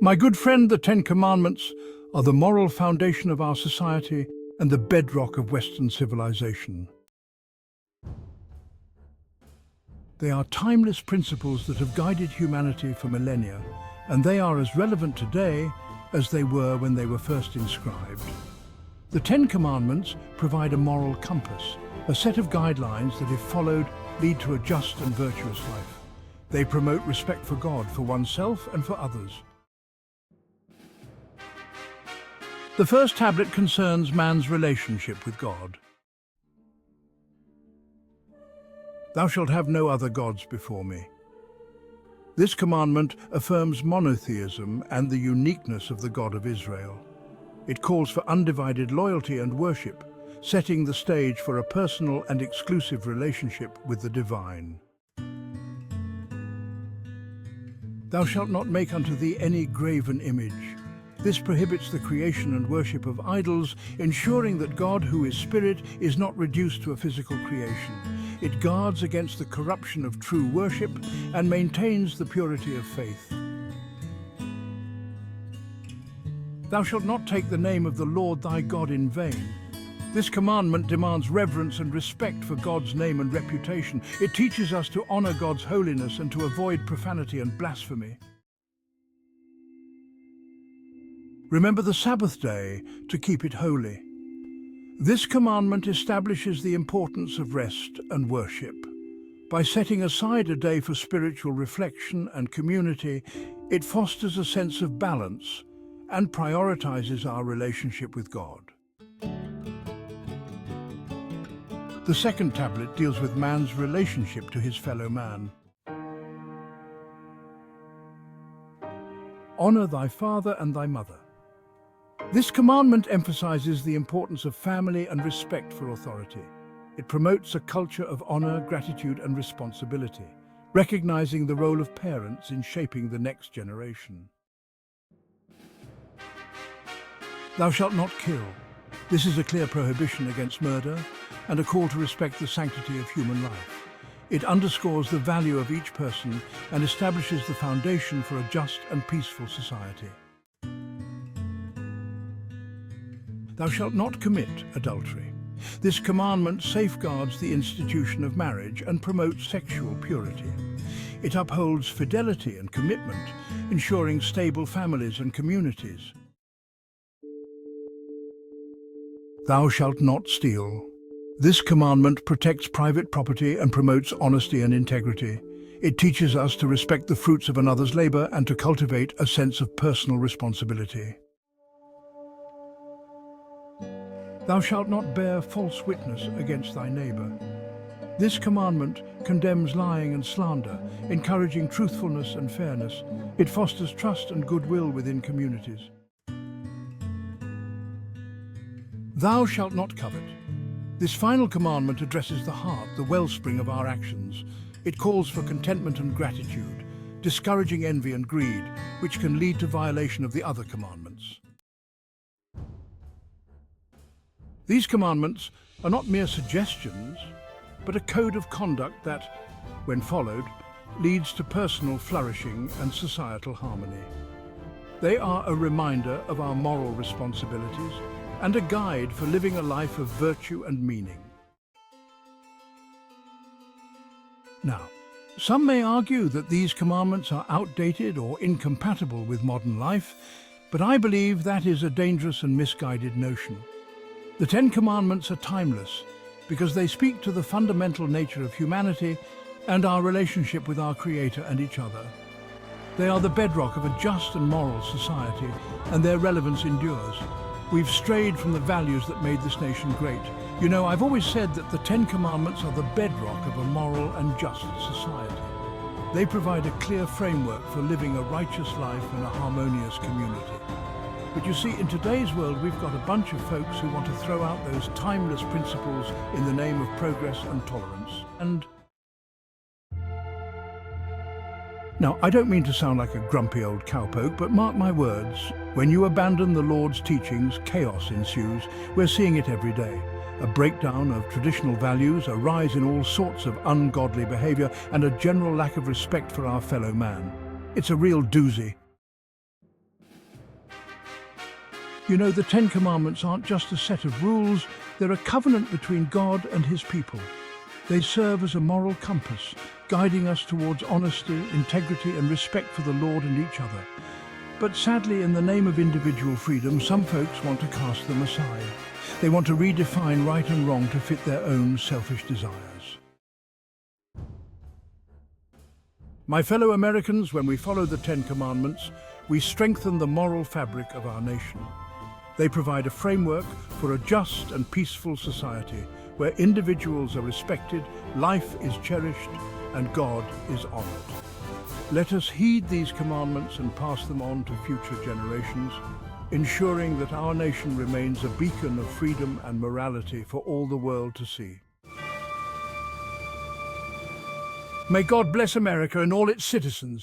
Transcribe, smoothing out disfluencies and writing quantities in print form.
My good friend, the Ten Commandments are the moral foundation of our society and the bedrock of Western civilization. They are timeless principles that have guided humanity for millennia, and they are as relevant today as they were when they were first inscribed. The Ten Commandments provide a moral compass, a set of guidelines that, if followed, lead to a just and virtuous life. They promote respect for God, for oneself and for others. The first tablet concerns man's relationship with God. Thou shalt have no other gods before me. This commandment affirms monotheism and the uniqueness of the God of Israel. It calls for undivided loyalty and worship, setting the stage for a personal and exclusive relationship with the divine. Thou shalt not make unto thee any graven image. This prohibits the creation and worship of idols, ensuring that God, who is spirit, is not reduced to a physical creation. It guards against the corruption of true worship and maintains the purity of faith. Thou shalt not take the name of the Lord thy God in vain. This commandment demands reverence and respect for God's name and reputation. It teaches us to honor God's holiness and to avoid profanity and blasphemy. Remember the Sabbath day to keep it holy. This commandment establishes the importance of rest and worship. By setting aside a day for spiritual reflection and community, it fosters a sense of balance and prioritizes our relationship with God. The second tablet deals with man's relationship to his fellow man. Honor thy father and thy mother. This commandment emphasizes the importance of family and respect for authority. It promotes a culture of honor, gratitude, and responsibility, recognizing the role of parents in shaping the next generation. Thou shalt not kill. This is a clear prohibition against murder and a call to respect the sanctity of human life. It underscores the value of each person and establishes the foundation for a just and peaceful society. Thou shalt not commit adultery. This commandment safeguards the institution of marriage and promotes sexual purity. It upholds fidelity and commitment, ensuring stable families and communities. Thou shalt not steal. This commandment protects private property and promotes honesty and integrity. It teaches us to respect the fruits of another's labor and to cultivate a sense of personal responsibility. Thou shalt not bear false witness against thy neighbor. This commandment condemns lying and slander, encouraging truthfulness and fairness. It fosters trust and goodwill within communities. Thou shalt not covet. This final commandment addresses the heart, the wellspring of our actions. It calls for contentment and gratitude, discouraging envy and greed, which can lead to violation of the other commandments. These commandments are not mere suggestions, but a code of conduct that, when followed, leads to personal flourishing and societal harmony. They are a reminder of our moral responsibilities and a guide for living a life of virtue and meaning. Now, some may argue that these commandments are outdated or incompatible with modern life, but I believe that is a dangerous and misguided notion. The Ten Commandments are timeless because they speak to the fundamental nature of humanity and our relationship with our Creator and each other. They are the bedrock of a just and moral society, and their relevance endures. We've strayed from the values that made this nation great. You know, I've always said that the Ten Commandments are the bedrock of a moral and just society. They provide a clear framework for living a righteous life in a harmonious community. But you see, in today's world, we've got a bunch of folks who want to throw out those timeless principles in the name of progress and tolerance. And now, I don't mean to sound like a grumpy old cowpoke, but mark my words, when you abandon the Lord's teachings, chaos ensues. We're seeing it every day. A breakdown of traditional values, a rise in all sorts of ungodly behavior, and a general lack of respect for our fellow man. It's a real doozy. You know, the Ten Commandments aren't just a set of rules, they're a covenant between God and his people. They serve as a moral compass, guiding us towards honesty, integrity and respect for the Lord and each other. But sadly, in the name of individual freedom, some folks want to cast them aside. They want to redefine right and wrong to fit their own selfish desires. My fellow Americans, when we follow the Ten Commandments, we strengthen the moral fabric of our nation. They provide a framework for a just and peaceful society where individuals are respected, life is cherished, and God is honored. Let us heed these commandments and pass them on to future generations, ensuring that our nation remains a beacon of freedom and morality for all the world to see. May God bless America and all its citizens.